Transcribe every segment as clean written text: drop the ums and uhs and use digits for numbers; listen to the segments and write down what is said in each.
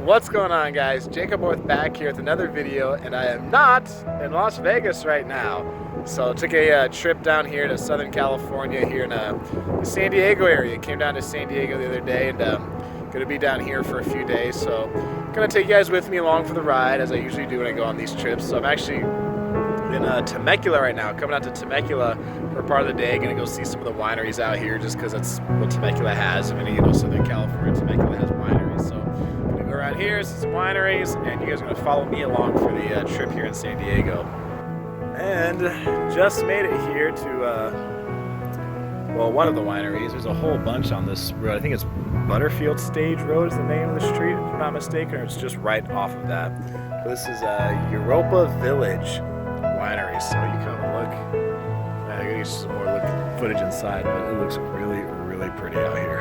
What's going on, guys? Jacoborth back here with another video, and I am not in Las Vegas right now. So I took a trip down here to Southern California, here in the San Diego area. Came down to San Diego the other day, and gonna be down here for a few days. So I'm gonna take you guys with me along for the ride, as I usually do when I go on these trips. So I'm actually in Temecula right now, coming out to Temecula for part of the day. Gonna go see some of the wineries out here, just because that's what Temecula has. I mean, you know, Southern California, Temecula has wineries. So around here, see some wineries, and you guys are going to follow me along for the trip here in San Diego. And just made it here to, well, one of the wineries. There's a whole bunch on this road. I think it's Butterfield Stage Road is the name of the street, if I'm not mistaken, or it's just right off of that. But this is Europa Village Winery, so you come and look. I'm going to get some more footage inside, but it looks really, really pretty out here.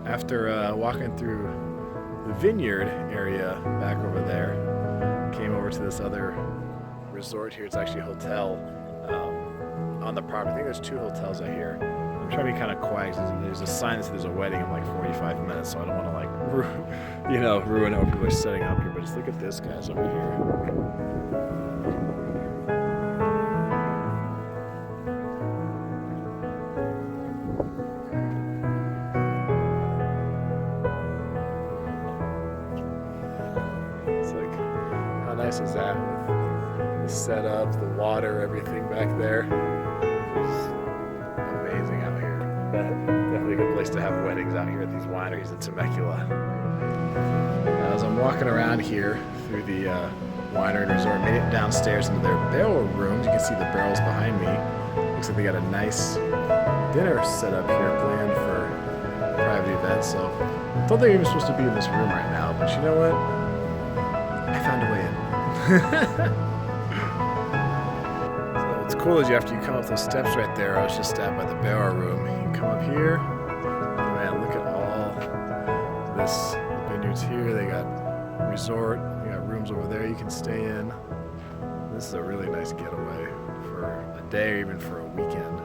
After walking through the vineyard area back over there, came over to this other resort here. It's actually a hotel on the property. I think there's two hotels out here. I'm trying to be kind of quiet because there's a sign that says there's a wedding in like 45 minutes, so I don't want to like ruin how people are setting up here. But just look at this, guys, over here. How nice is that with the setup, the water, everything back there? It's amazing out here. Definitely a good place to have weddings out here at these wineries in Temecula. As I'm walking around here through the winery and resort, made it downstairs into their barrel rooms. You can see the barrels behind me. Looks like they got a nice dinner set up here planned for a private event. So I don't think they're even supposed to be in this room right now, but you know what? I found a way in. So what's cool is after you come up those steps right there, I was just at by the barrel room. You can come up here, and man, look at all this vineyards here. They got resort, they got rooms over there you can stay in. This is a really nice getaway for a day or even for a weekend.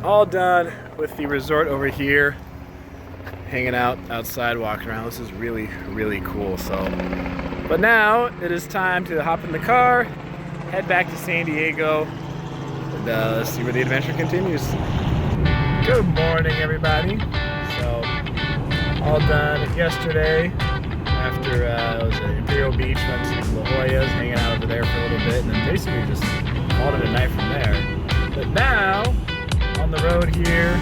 All done with the resort over here. Hanging out outside, walking around. This is really, really cool. But now it is time to hop in the car, head back to San Diego, and see where the adventure continues. Good morning, everybody. So, all done yesterday. After I was at Imperial Beach, went to La Jolla's, hanging out over there for a little bit, and then basically just called it a night from there. But now, on the road here,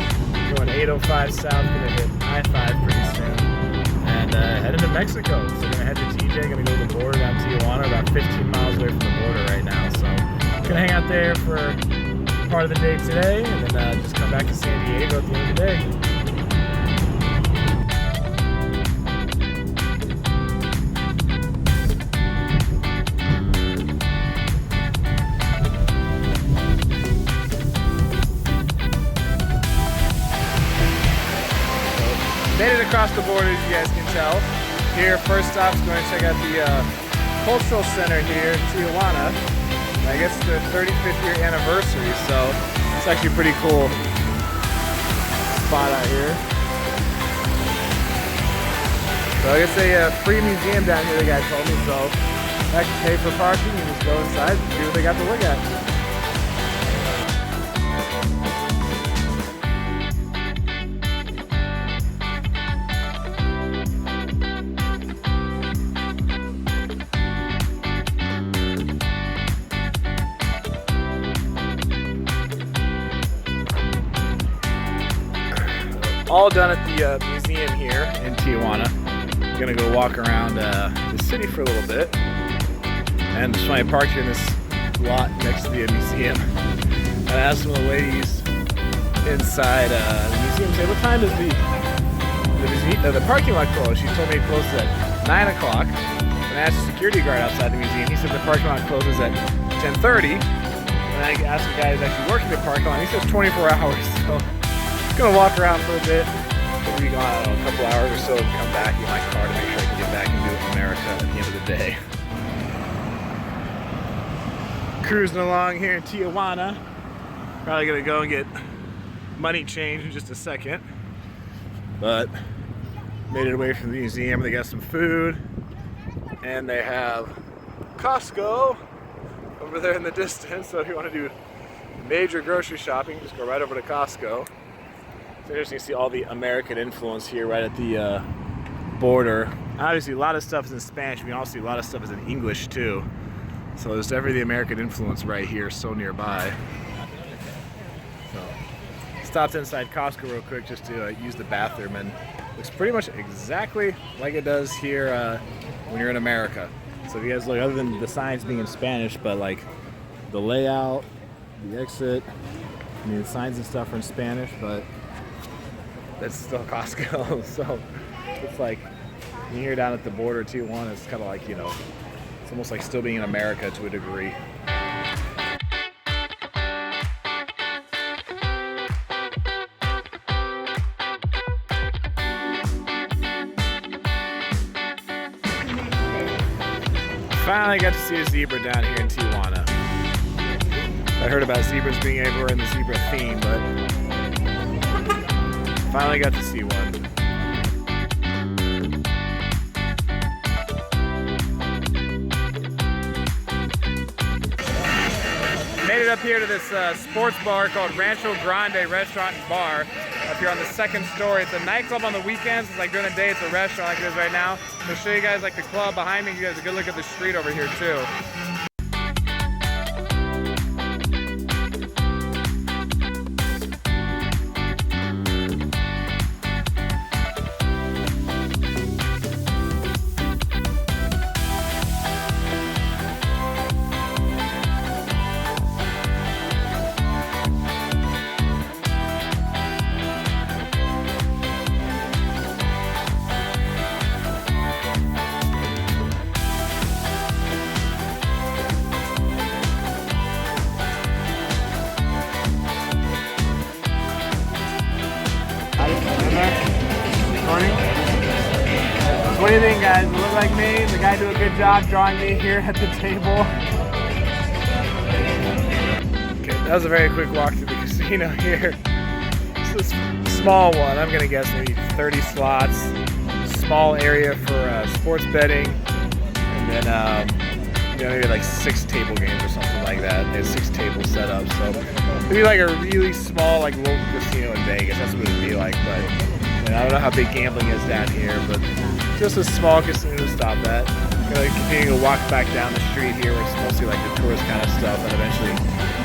going 805 south, gonna hit I-5 pretty soon, and heading to Mexico. So we're gonna head to TJ, gonna go to the border down Tijuana, about 15 miles away from the border right now. So gonna hang out there for part of the day today, and then just come back to San Diego at the end of the day. Made it across the border, as you guys can tell. Here, first stop is going to check out the cultural center here in Tijuana. I guess it's their 35th year anniversary, so it's actually a pretty cool spot out here. So I guess a free museum down here, the guy told me, so I can pay for parking and just go inside and see what they got to look at. All done at the museum here in Tijuana. I'm gonna go walk around the city for a little bit, and just when I parked here in this lot next to the museum, and I asked one of the ladies inside the museum, say, what time does the parking lot close? She told me it closes at 9 o'clock. And I asked the security guard outside the museum. He said the parking lot closes at 10:30. And I asked the guy who's actually working the parking lot, and he says 24 hours. So Just gonna walk around for a bit. Maybe go, I don't know, a couple hours or so and come back, get my car to make sure I can get back into America at the end of the day. Cruising along here in Tijuana. Probably gonna go and get money change in just a second. But made it away from the museum. They got some food. And they have Costco over there in the distance. So if you want to do major grocery shopping, just go right over to Costco. It's interesting to see all the American influence here right at the border. Obviously a lot of stuff is in Spanish, but you also see a lot of stuff is in English too. So there's every American influence right here, so nearby. So stopped inside Costco real quick just to use the bathroom, and looks pretty much exactly like it does here when you're in America. So if you guys look, other than the signs being in Spanish, but like the layout, the exit, I mean the signs and stuff are in Spanish, but that's still Costco. So it's like when you're down at the border of Tijuana, it's kind of like, you know, it's almost like still being in America to a degree. Finally got to see a zebra down here in Tijuana. I heard about zebras being everywhere in the zebra theme, but finally got to see one. Made it up here to this sports bar called Rancho Grande Restaurant and Bar. Up here on the second story. It's a nightclub on the weekends. It's like during the day it's a restaurant like it is right now. I'll show you guys like the club behind me. You guys a good look at the street over here too. What do you think, guys? Does it look like me? The guy do a good job drawing me here at the table. Okay, that was a very quick walk through the casino here. It's a small one. I'm gonna guess maybe 30 slots. Small area for sports betting, and then you know, maybe like 6 table games or something like that. They have 6 tables set up, so it'd be like a really small, like local casino in Vegas. That's what it'd be like. But and I don't know how big gambling is down here, but just a small casino to stop at. I'm gonna continue to walk back down the street here where it's mostly like the tourist kind of stuff, and eventually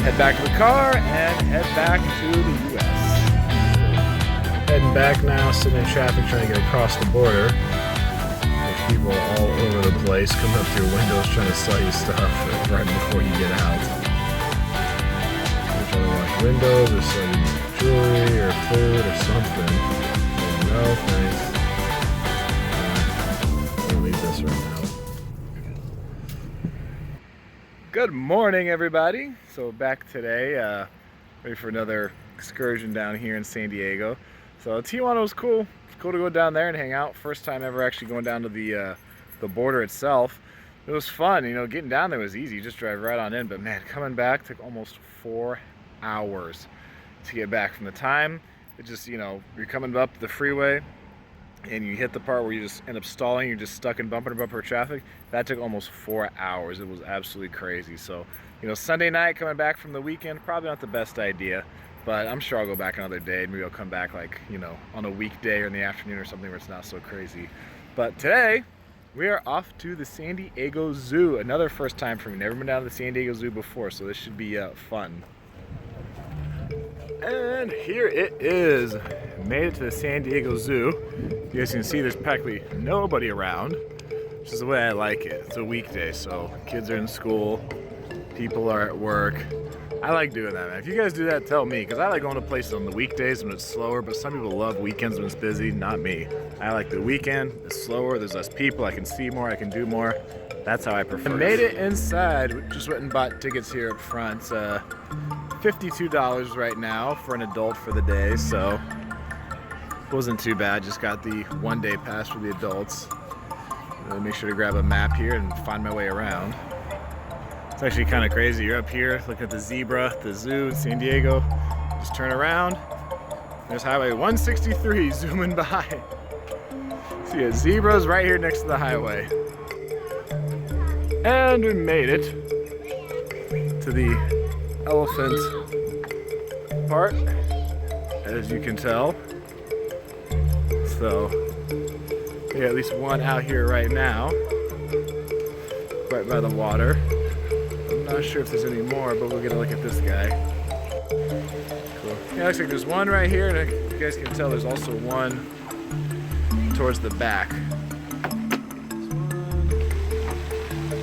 head back to the car and head back to the US. Heading back now, sitting in traffic trying to get across the border. There's people all over the place coming up to your windows trying to sell you stuff right before you get out. They're trying to wash windows or sell you jewelry or food or something. No, thanks. Right now. Good morning, everybody. So back today, ready for another excursion down here in San Diego. So Tijuana was cool. It's cool to go down there and hang out. First time ever actually going down to the border itself. It was fun. You know, getting down there was easy. You just drive right on in. But man, coming back took almost 4 hours to get back. From the time it just, you know, you're coming up the freeway and you hit the part where you just end up stalling, you're just stuck in bumper to bumper traffic. That took almost 4 hours. It was absolutely crazy. So, you know, Sunday night coming back from the weekend, probably not the best idea, but I'm sure I'll go back another day. Maybe I'll come back like, you know, on a weekday or in the afternoon or something where it's not so crazy. But today, we are off to the San Diego Zoo. Another first time for me. Never been down to the San Diego Zoo before, so this should be fun. And here it is. Made it to the San Diego Zoo. You guys can see there's practically nobody around, which is the way I like it. It's a weekday, so kids are in school, people are at work. I like doing that, man. If you guys do that, tell me, because I like going to places on the weekdays when it's slower, but some people love weekends when it's busy. Not me. I like the weekend. It's slower, there's less people, I can see more, I can do more. That's how I prefer it. I made it inside. Just went and bought tickets here up front. $52 right now for an adult for the day, so it wasn't too bad. Just got the one-day pass for the adults. Make sure to grab a map here and find my way around. It's actually kind of crazy. You're up here looking at the zebra, the zoo in San Diego. Just turn around. There's Highway 163 zooming by. See a zebra's right here next to the highway. And we made it to the elephant part, as you can tell. So we got at least one out here right now, right by the water. I'm not sure if there's any more, but we'll get a look at this guy. Cool. Yeah, looks like there's one right here, and you guys can tell there's also one towards the back.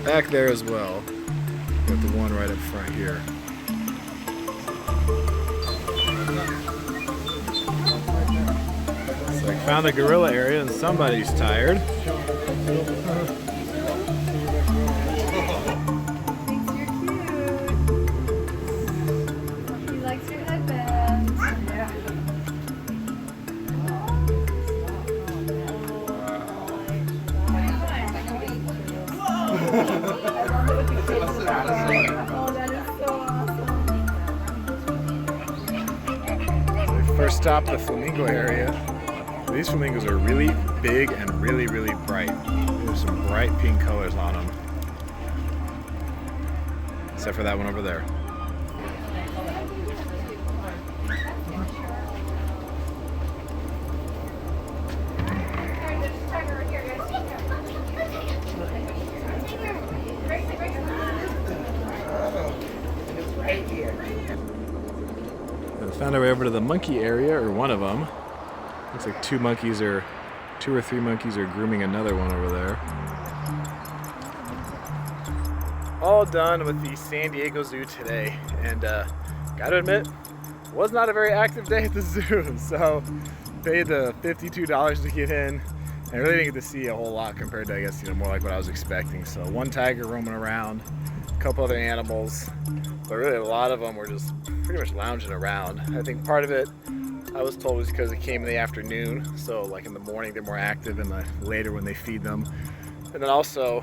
Back there as well. Got the one right up front here. So I found the gorilla area and somebody's tired. First stop, the flamingo area. These flamingos are really big and really, really bright. There's some bright pink colors on them. Except for that one over there. Found our way over to the monkey area, or one of them. Looks like two or three monkeys are grooming another one over there. All done with the San Diego Zoo today, and gotta admit, was not a very active day at the zoo. So paid the $52 to get in, and I really didn't get to see a whole lot compared to, I guess, more like what I was expecting. So one tiger roaming around, a couple other animals, but really a lot of them were just pretty much lounging around. I think part of it, I was told, was because it came in the afternoon, so like in the morning they're more active, and later when they feed them. And then also,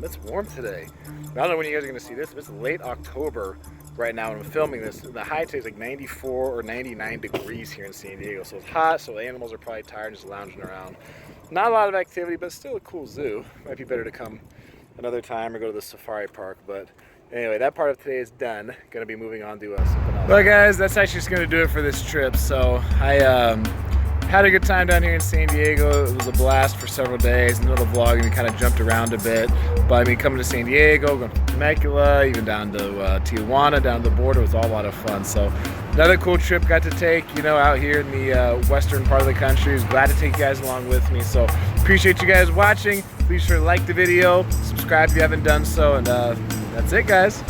it's warm today. I don't know when you guys are going to see this, but it's late October right now when I'm filming this. The high today is like 94 or 99 degrees here in San Diego, so it's hot, so the animals are probably tired, just lounging around. Not a lot of activity, but still a cool zoo. Might be better to come another time or go to the safari park, but anyway, that part of today is done. Gonna be moving on to something else. Well guys, that's actually just gonna do it for this trip. So I had a good time down here in San Diego. It was a blast for several days. In the middle of the vlog, we kind of jumped around a bit. But I mean, coming to San Diego, going to Temecula, even down to Tijuana, down to the border, was all a lot of fun. So another cool trip got to take, out here in the western part of the country. I was glad to take you guys along with me. So appreciate you guys watching. Please sure to like the video, subscribe if you haven't done so, and that's it, guys.